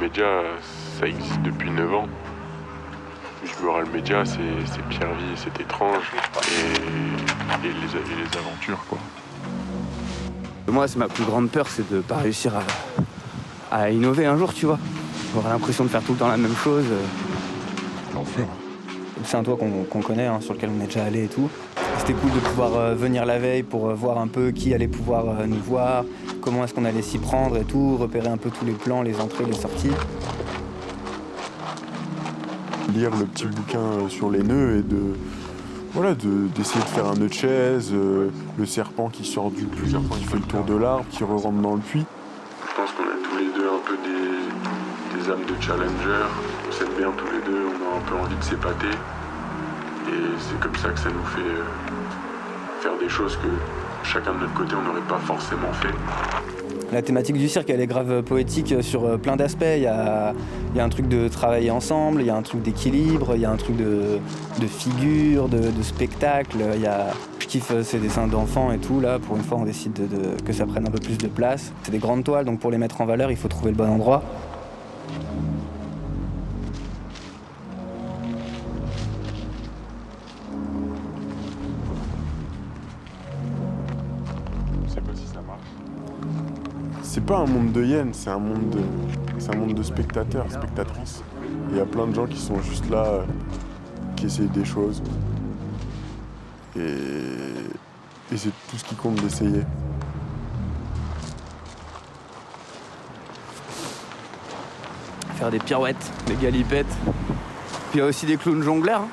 Média, ça existe depuis 9 ans. Mural Média, c'est Pierre-Vie, c'est étrange, et les aventures, quoi. Moi, c'est ma plus grande peur, c'est de pas réussir à innover un jour, tu vois. Avoir l'impression de faire tout le temps la même chose. C'est un toit qu'on connaît, hein, sur lequel on est déjà allé et tout. C'était cool de pouvoir venir la veille pour voir un peu qui allait pouvoir nous voir, comment est-ce qu'on allait s'y prendre et tout, repérer un peu tous les plans, les entrées, les sorties. Lire le petit bouquin sur les nœuds et d'essayer de faire un nœud de chaise, le serpent qui sort du puits, qui fait le tour de l'arbre, qui re-rentre dans le puits. Je pense qu'on a tous les deux un peu des âmes de challenger. On s'aime bien tous les deux, on a un peu envie de s'épater. Et c'est comme ça que ça nous fait faire des choses que chacun de notre côté on n'aurait pas forcément fait. La thématique du cirque, elle est grave poétique sur plein d'aspects. Il y a un truc de travailler ensemble, il y a un truc d'équilibre, il y a un truc de figure, de spectacle. Je kiffe ces dessins d'enfants et tout. Là, pour une fois, on décide que ça prenne un peu plus de place. C'est des grandes toiles, donc pour les mettre en valeur, il faut trouver le bon endroit. C'est pas un monde de hyènes, c'est un monde de spectateurs, spectatrices. Il y a plein de gens qui sont juste là, qui essayent des choses. Et c'est tout ce qui compte d'essayer. Faire des pirouettes, des galipettes. Puis il y a aussi des clowns jongleurs.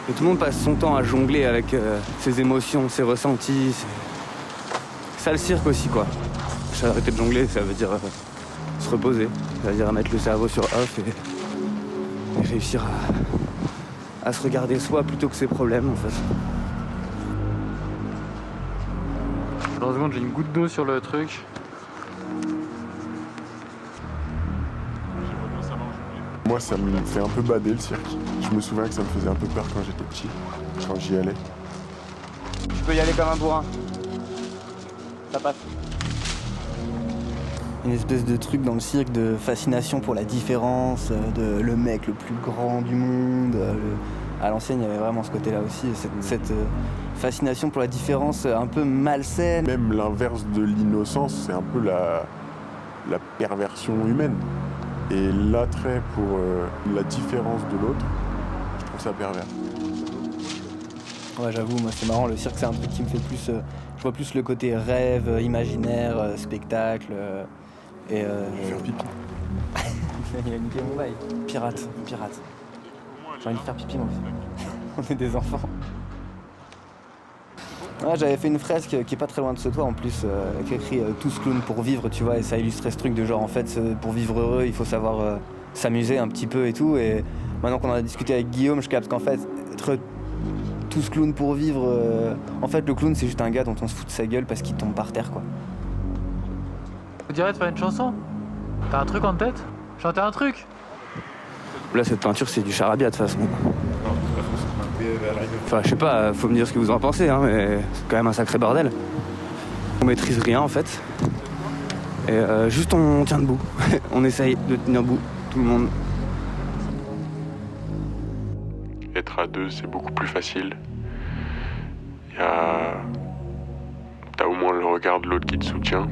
Et tout le monde passe son temps à jongler avec ses émotions, ses ressentis. C'est ça le cirque aussi, quoi. Arrêter de jongler, ça veut dire se reposer, ça veut dire mettre le cerveau sur off et réussir à se regarder soi plutôt que ses problèmes, en fait. Dans une seconde, j'ai une goutte d'eau sur le truc. Moi, ça me fait un peu bader, le cirque. Je me souviens que ça me faisait un peu peur quand j'étais petit, quand j'y allais. Tu peux y aller comme un bourrin. Ça passe. Une espèce de truc dans le cirque de fascination pour la différence, de le mec le plus grand du monde. À l'ancienne, il y avait vraiment ce côté-là aussi, cette fascination pour la différence un peu malsaine. Même l'inverse de l'innocence, c'est un peu la perversion humaine. Et l'attrait pour la différence de l'autre, je trouve ça pervers. Ouais, j'avoue, moi c'est marrant, le cirque c'est un truc qui me fait plus... je vois plus le côté rêve, imaginaire, spectacle... Je vais faire pipi. Il a niqué mon bail. Pirate. J'ai envie de faire pipi moi aussi. On est des enfants. Ouais, j'avais fait une fresque qui est pas très loin de ce toit en plus, qui écrit « Tous clowns pour vivre », tu vois, et ça illustrait ce truc de genre en fait, pour vivre heureux, il faut savoir s'amuser un petit peu et tout. Et maintenant qu'on en a discuté avec Guillaume, je capte qu'en fait, être tous clowns pour vivre, en fait le clown c'est juste un gars dont on se fout de sa gueule parce qu'il tombe par terre, quoi. Vous direz de faire une chanson? T'as un truc en tête? Chanter un truc? Là, cette peinture, c'est du charabia de toute façon. Enfin, je sais pas, faut me dire ce que vous en pensez, hein, mais c'est quand même un sacré bordel. On maîtrise rien en fait. Et juste on tient debout. On essaye de tenir debout, tout le monde. Être à deux, c'est beaucoup plus facile. T'as au moins le regard de l'autre qui te soutient.